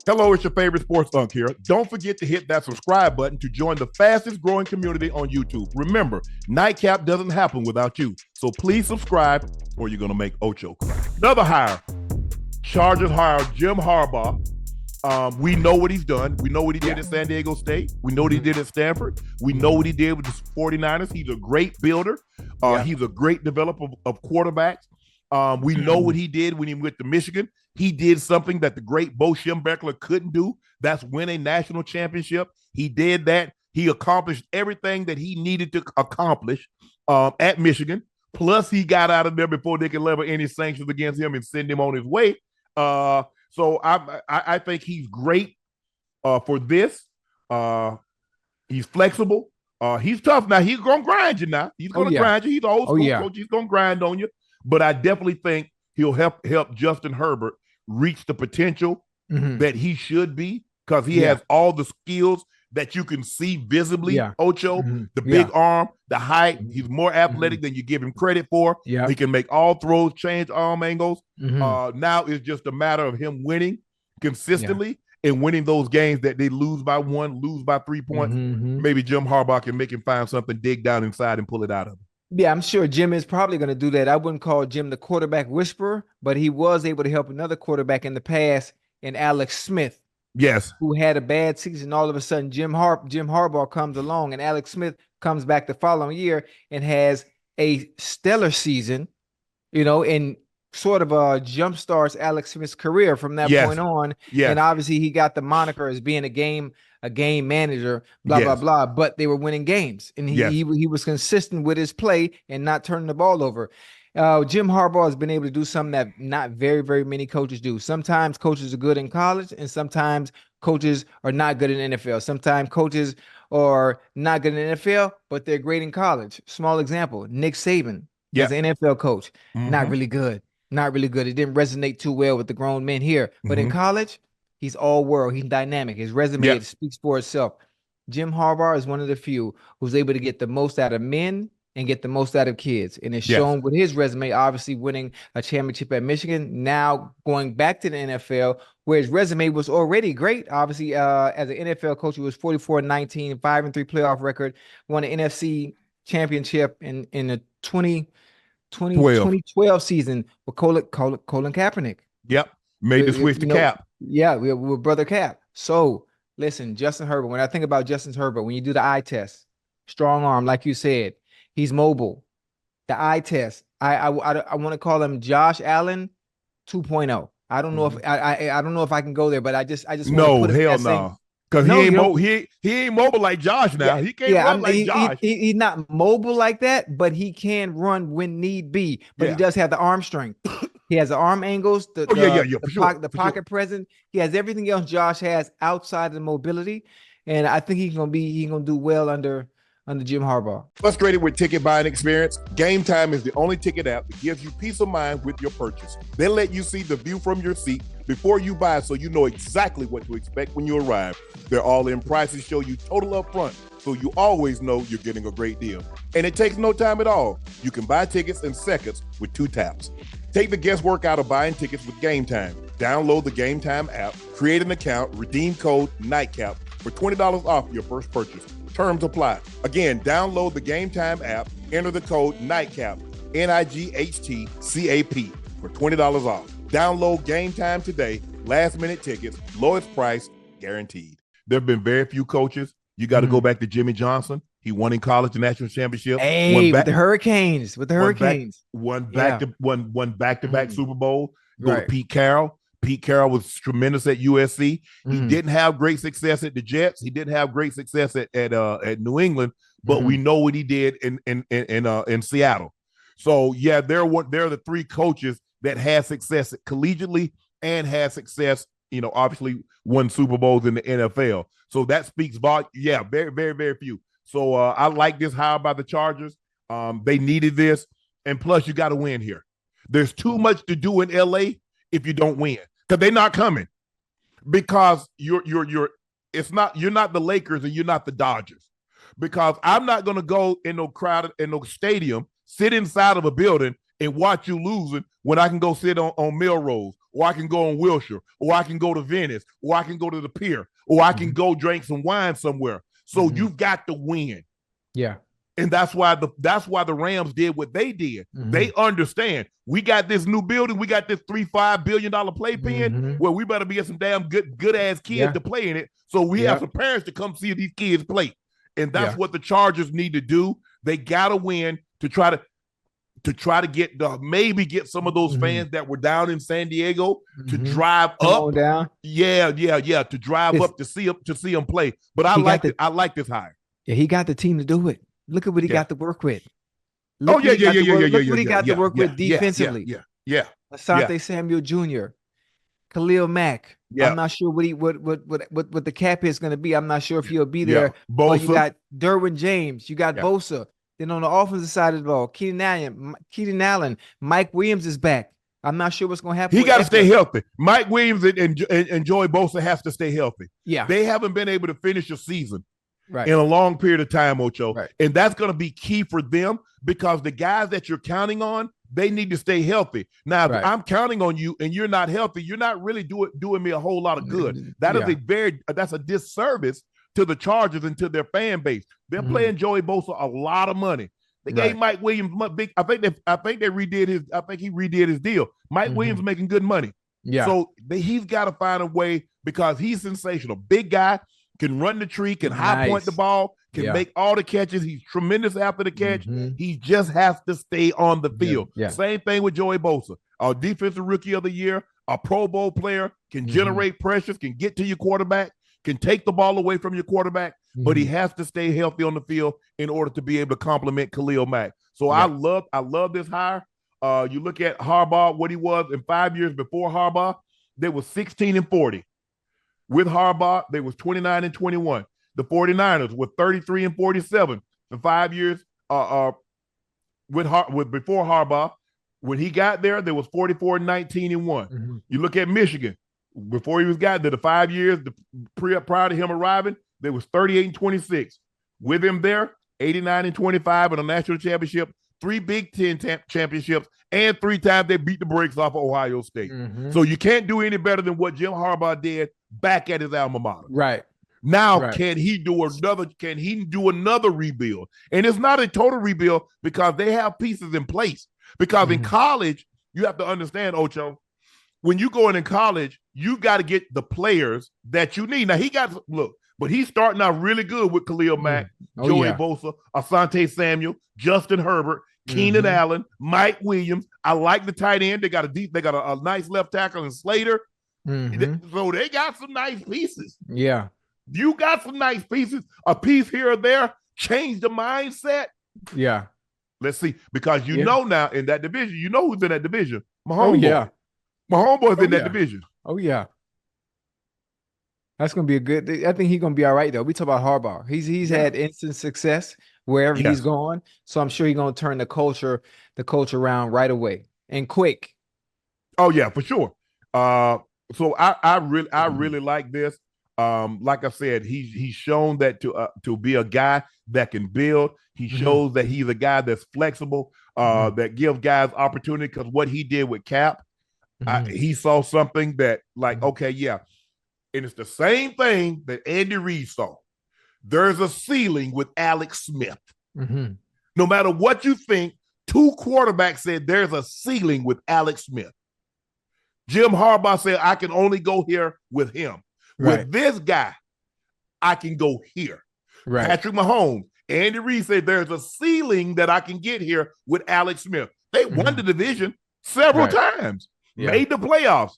Hello, it's your favorite sports thunk here. Don't forget to hit that subscribe button to join the fastest growing community on YouTube. Remember, Nightcap doesn't happen without you. So please subscribe or you're going to make Ocho cry. Another hire. Chargers hire Jim Harbaugh. We know what he's done. We know what he did at San Diego State. We know what he did at Stanford. We know what he did with the 49ers. He's a great builder. He's a great developer of quarterbacks. We know what he did when he went to Michigan. He did something that the great Bo Schembechler couldn't do. That's win a national championship. He did that. He accomplished everything that he needed to accomplish at Michigan. Plus, he got out of there before they could level any sanctions against him and send him on his way. So I think he's great for this. He's flexible. He's tough now. He's going to grind you now. He's going to grind you. He's an old school coach. He's going to grind on you. But I definitely think he'll help Justin Herbert reach the potential that he should be because he has all the skills that you can see visibly. Ocho, the big arm, the height. He's more athletic than you give him credit for. He can make all throws, change arm angles. Now it's just a matter of him winning consistently and winning those games that they lose by 1, lose by 3 points. Maybe Jim Harbaugh can make him find something, dig down inside and pull it out of him. Yeah, I'm sure Jim is probably going to do that. I wouldn't call Jim the quarterback whisperer, but he was able to help another quarterback in the past in Alex Smith. Yes. Who had a bad season. All of a sudden, Jim Harbaugh comes along and Alex Smith comes back the following year and has a stellar season, and sort of jumpstarts Alex Smith's career from that point on. And obviously he got the moniker as being a game manager, blah, blah. But they were winning games. And he was consistent with his play and not turning the ball over. Jim Harbaugh has been able to do something that not very, very many coaches do. Sometimes coaches are good in college, and sometimes coaches are not good in NFL. Sometimes coaches are not good in NFL, but they're great in college. Small example, Nick Saban as an NFL coach, not really good. Not really good. It didn't resonate too well with the grown men here. But in college, he's all world. He's dynamic. His resume speaks for itself. Jim Harbaugh is one of the few who's able to get the most out of men and get the most out of kids. And it's shown with his resume, obviously winning a championship at Michigan, now going back to the NFL, where his resume was already great. Obviously, as an NFL coach, he was 44-19, 5-3 playoff record, won an NFC championship in the 2012 season with Colin Kaepernick. Made the switch to Cap. With brother Cap. So listen, Justin Herbert, when I think about Justin Herbert, when you do the eye test, strong arm, like you said, he's mobile. The eye test, I want to call him Josh Allen 2.0. I don't know if I don't know if I can go there, but I just no, hell no. Because he ain't mobile like Josh now. He can't run like Josh. He's not mobile like that, but he can run when need be. But he does have the arm strength. He has the arm angles, the pocket presence. He has everything else Josh has outside of the mobility. And I think he's gonna do well under Jim Harbaugh. Frustrated with ticket buying experience? Game Time is the only ticket app that gives you peace of mind with your purchase. They let you see the view from your seat before you buy, so you know exactly what to expect when you arrive. Their all-in prices show you total upfront, so you always know you're getting a great deal. And it takes no time at all. You can buy tickets in seconds with 2 taps. Take the guesswork out of buying tickets with Game Time. Download the Game Time app, create an account, redeem code NIGHTCAP for $20 off your first purchase. Terms apply. Again, download the Game Time app, enter the code NIGHTCAP, NIGHTCAP for $20 off. Download Game Time today. Last minute tickets, lowest price guaranteed. There have been very few coaches. You got to go back to Jimmy Johnson. He won in college the national championship. With the Hurricanes. Won back-to-back Super Bowl. Go to Pete Carroll. Pete Carroll was tremendous at USC. He didn't have great success at the Jets. He didn't have great success at New England, but we know what he did in Seattle. So yeah, they're the 3 coaches that had success collegiately and had success, obviously won Super Bowls in the NFL. So that speaks volume. Yeah, very, very, very few. So I like this hire by the Chargers. They needed this. And plus you got to win here. There's too much to do in LA if you don't win, because they're not coming, because you're not the Lakers and you're not the Dodgers, because I'm not going to go in no crowded in no stadium, sit inside of a building and watch you losing when I can go sit on Melrose or I can go on Wilshire, or I can go to Venice, or I can go to the pier, or I can go drink some wine somewhere. So you've got to win. Yeah. And that's why the Rams did what they did. They understand we got this new building, we got this $3-5 billion playpen. Well, we better be some damn good ass kids to play in it. So we have some parents to come see these kids play. And that's what the Chargers need to do. They gotta win to try to get some of those fans that were down in San Diego to drive up. Down. Yeah, to drive up to see them play. But I like this hire. Yeah, he got the team to do it. Look at what he got to work with. Look what he got to work with defensively. Yeah. Asante Samuel Jr., Khalil Mack. Yeah. I'm not sure what the cap is going to be. I'm not sure if he'll be there. Yeah. Bosa. But you got Derwin James. You got Bosa. Then on the offensive side of the ball, Keenan Allen, Mike Williams is back. I'm not sure what's going to happen. He got to stay healthy. Mike Williams and Joey Bosa has to stay healthy. Yeah. They haven't been able to finish a season. Right. In a long period of time, Ocho. Right. And that's going to be key for them because the guys that you're counting on, they need to stay healthy. Now, if I'm counting on you and you're not healthy, you're not really doing me a whole lot of good. That's a disservice to the Chargers and to their fan base. They're paying Joey Bosa a lot of money. They gave Mike Williams big. I think he redid his deal. Mike Williams making good money. Yeah. So he's got to find a way because he's sensational. Big guy. Can run the tree, can high point the ball, can make all the catches. He's tremendous after the catch. He just has to stay on the field. Yeah. Same thing with Joey Bosa, our defensive rookie of the year, a Pro Bowl player, can generate pressures, can get to your quarterback, can take the ball away from your quarterback, but he has to stay healthy on the field in order to be able to complement Khalil Mack. So I love this hire. You look at Harbaugh, what he was in 5 years before Harbaugh, they were 16-40. With Harbaugh, they was 29-21. The 49ers were 33-47 in 5 years. With before Harbaugh, when he got there, there was 44-19-1. You look at Michigan before he got there, the 5 years prior to him arriving, there was 38-26. With him there, 89-25 in a national championship, 3 Big Ten championships, and 3 times they beat the brakes off of Ohio State. So you can't do any better than what Jim Harbaugh did back at his alma mater. Right. Now, can he do another rebuild? And it's not a total rebuild because they have pieces in place. Because in college, you have to understand, Ocho, when you go in college, you've got to get the players that you need. Now, but he's starting out really good with Khalil Mack, Joey Bosa, Asante Samuel, Justin Herbert, Keenan Allen, Mike Williams. I like the tight end. They got a nice left tackle in Slater. So they got some nice pieces. Yeah. You got some nice pieces. A piece here or there, change the mindset. Yeah. Let's see. Because you know now in that division, you know who's in that division. My homeboy. My homeboy's in that division. Oh, yeah. That's going to be a good – I think he's going to be all right, though. We talk about Harbaugh. He's had instant success wherever he's gone. So I'm sure he's going to turn the culture around right away and quick. Oh, yeah, for sure. So I really like this. Like I said, he's shown that to be a guy that can build. He shows that he's a guy that's flexible, that gives guys opportunity because what he did with Cap, he saw something that and it's the same thing that Andy Reid saw. There's a ceiling with Alex Smith. No matter what you think, 2 quarterbacks said there's a ceiling with Alex Smith. Jim Harbaugh said, I can only go here with him. Right. With this guy, I can go here. Right. Patrick Mahomes, Andy Reid said there's a ceiling that I can get here with Alex Smith. They won the division several times, made the playoffs.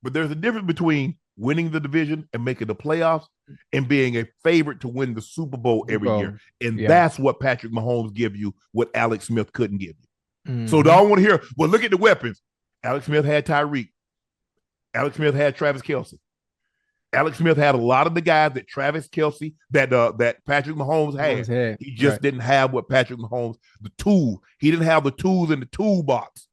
But there's a difference between winning the division and making the playoffs and being a favorite to win the Super Bowl every year. And that's what Patrick Mahomes give you, what Alex Smith couldn't give you. So don't want to hear, well, look at the weapons. Alex Smith had Tyreek. Alex Smith had Travis Kelce. Alex Smith had a lot of the guys that Travis Kelce, that Patrick Mahomes had. He just didn't have what Patrick Mahomes, the tool. He didn't have the tools in the toolbox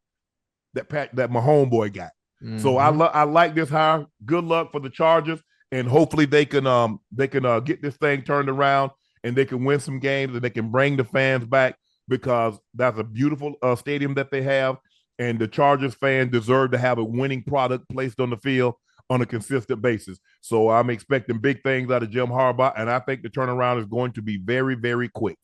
that Mahomes boy got. So I like this hire. Good luck for the Chargers, and hopefully they can get this thing turned around and they can win some games and they can bring the fans back because that's a beautiful stadium that they have. and the Chargers fan deserve to have a winning product placed on the field on a consistent basis. So I'm expecting big things out of Jim Harbaugh, and I think the turnaround is going to be very, very quick.